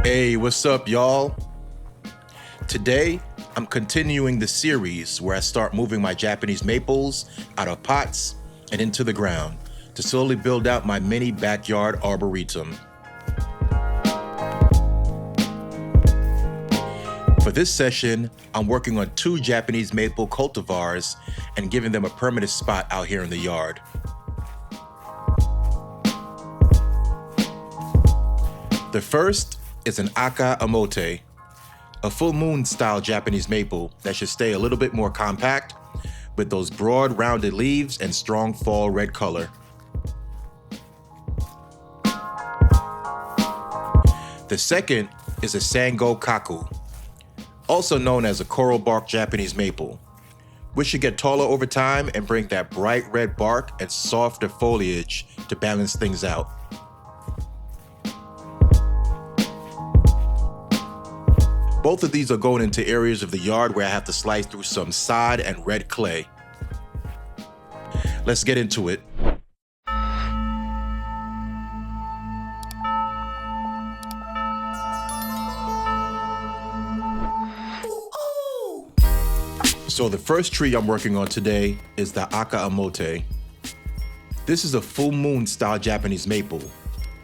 Hey, what's up, y'all? Today, I'm continuing the series where I start moving my Japanese maples out of pots and into the ground to slowly build out my mini backyard arboretum. For this session, I'm working on 2 Japanese maple cultivars and giving them a permanent spot out here in the yard. The first is an Aka Omote, a full moon style Japanese maple that should stay a little bit more compact with those broad rounded leaves and strong fall red color. The second is a Sango Kaku, also known as a coral bark Japanese maple, which should get taller over time and bring that bright red bark and softer foliage to balance things out. Both of these are going into areas of the yard where I have to slice through some sod and red clay. Let's get into it. So the first tree I'm working on today is the Aka Omote. This is a full moon style Japanese maple,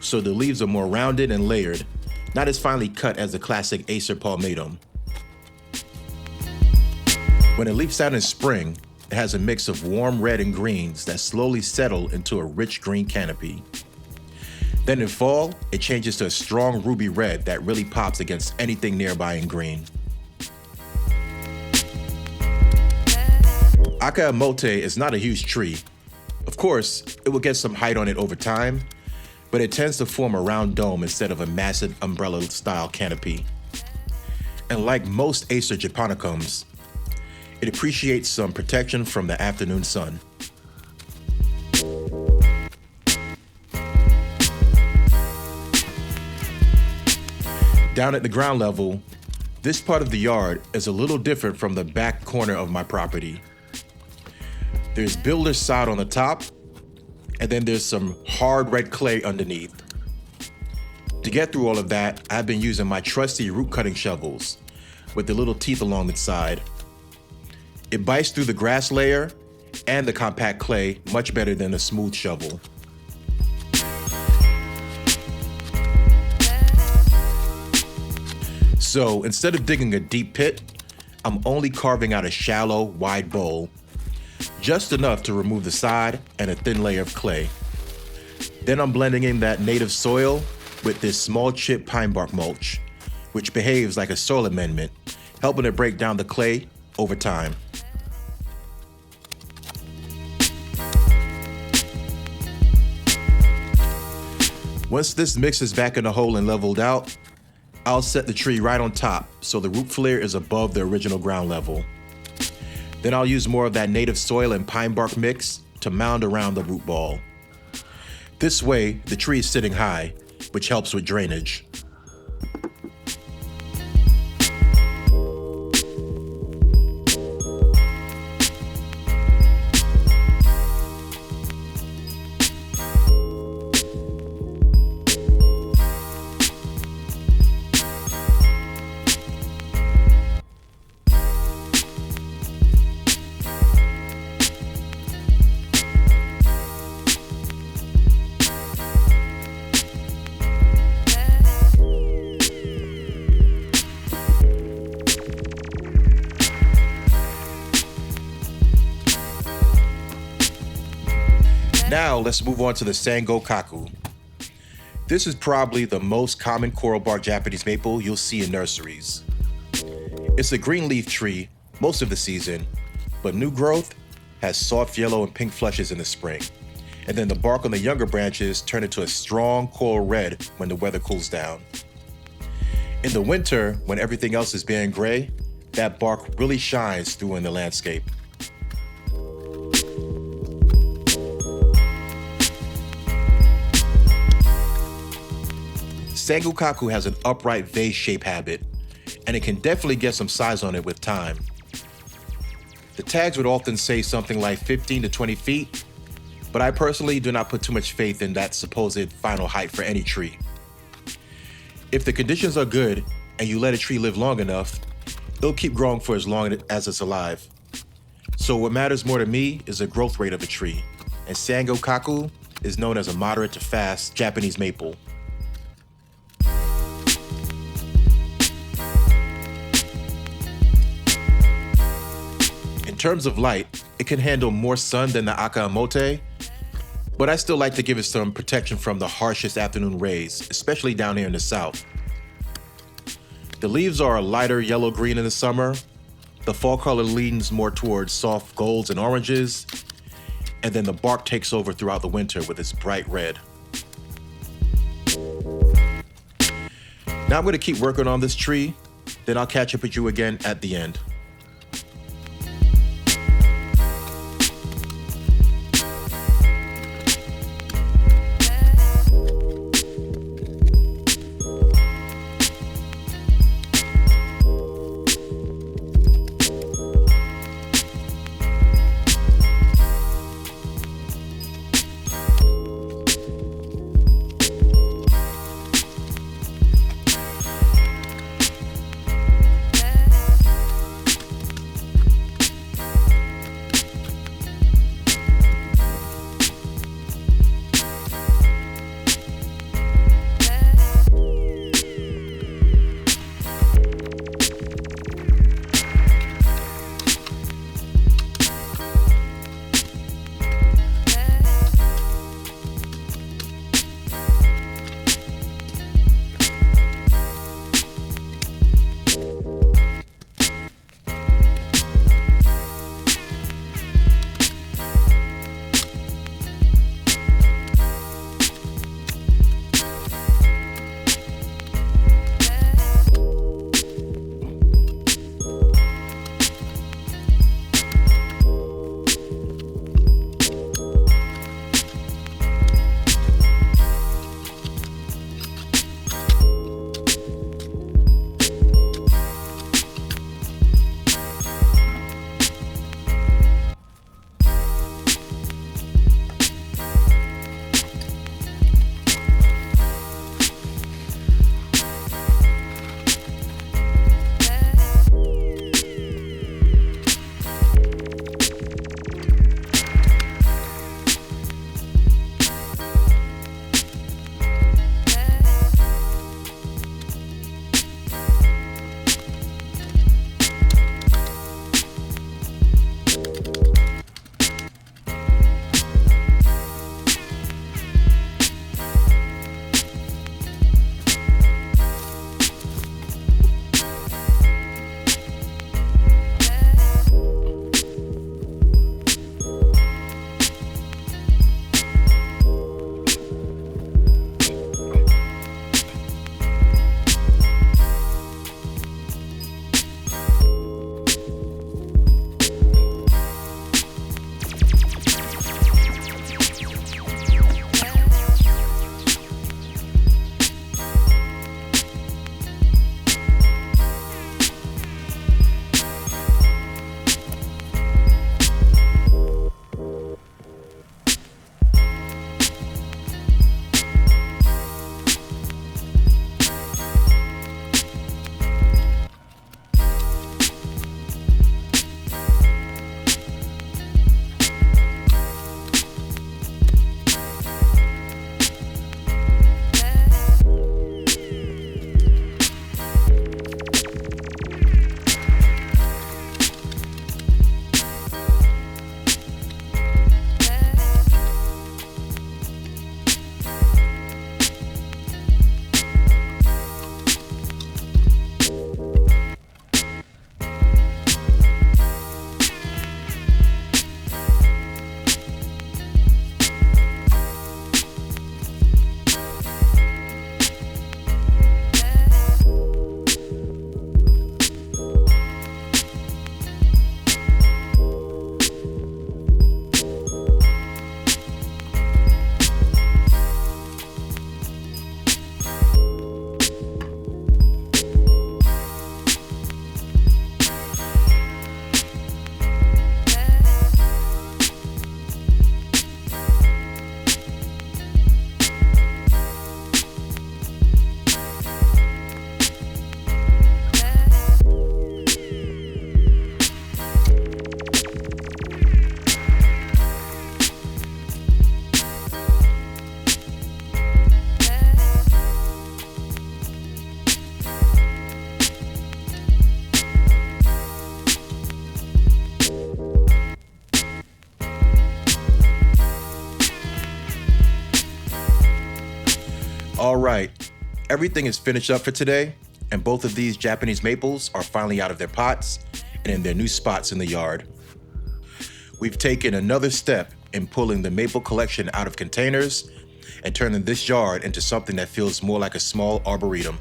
so the leaves are more rounded and layered, not as finely cut as the classic Acer palmatum. When it leaves out in spring, it has a mix of warm red and greens that slowly settle into a rich green canopy. Then in fall, it changes to a strong ruby red that really pops against anything nearby in green. Aka Omote is not a huge tree. Of course, it will get some height on it over time, but it tends to form a round dome instead of a massive umbrella-style canopy. And like most Acer japonicums, it appreciates some protection from the afternoon sun. Down at the ground level, this part of the yard is a little different from the back corner of my property. There's builder's sod on the top, and then there's some hard red clay underneath. To get through all of that, I've been using my trusty root cutting shovels with the little teeth along its side. It bites through the grass layer and the compact clay much better than a smooth shovel. So instead of digging a deep pit, I'm only carving out a shallow, wide bowl, just enough to remove the sod and a thin layer of clay. Then I'm blending in that native soil with this small chip pine bark mulch, which behaves like a soil amendment, helping to break down the clay over time. Once this mix is back in the hole and leveled out, I'll set the tree right on top so the root flare is above the original ground level. Then I'll use more of that native soil and pine bark mix to mound around the root ball. This way, the tree is sitting high, which helps with drainage. Now let's move on to the Sango Kaku. This is probably the most common coral bark Japanese maple you'll see in nurseries. It's a green leaf tree most of the season, but new growth has soft yellow and pink flushes in the spring. And then the bark on the younger branches turn into a strong coral red when the weather cools down. In the winter, when everything else is bare and gray, that bark really shines through in the landscape. Sango Kaku has an upright vase shape habit, and it can definitely get some size on it with time. The tags would often say something like 15 to 20 feet, but I personally do not put too much faith in that supposed final height for any tree. If the conditions are good and you let a tree live long enough, it'll keep growing for as long as it's alive. So what matters more to me is the growth rate of a tree, and Sango Kaku is known as a moderate to fast Japanese maple. In terms of light, it can handle more sun than the Aka Omote, but I still like to give it some protection from the harshest afternoon rays, especially down here in the south. The leaves are a lighter yellow-green in the summer. The fall color leans more towards soft golds and oranges, and then the bark takes over throughout the winter with its bright red. Now I'm going to keep working on this tree, then I'll catch up with you again at the end. All right, everything is finished up for today, and both of these Japanese maples are finally out of their pots and in their new spots in the yard. We've taken another step in pulling the maple collection out of containers and turning this yard into something that feels more like a small arboretum.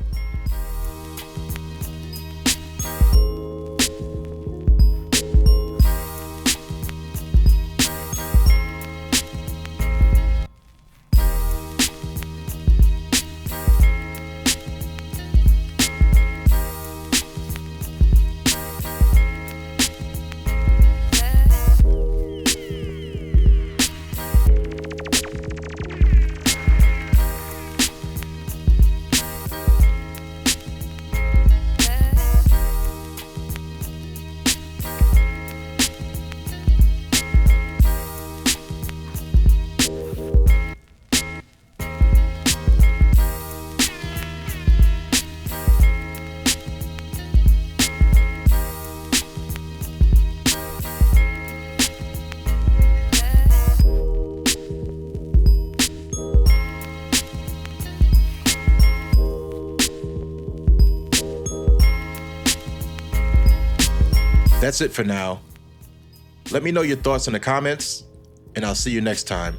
That's it for now. Let me know your thoughts in the comments, and I'll see you next time.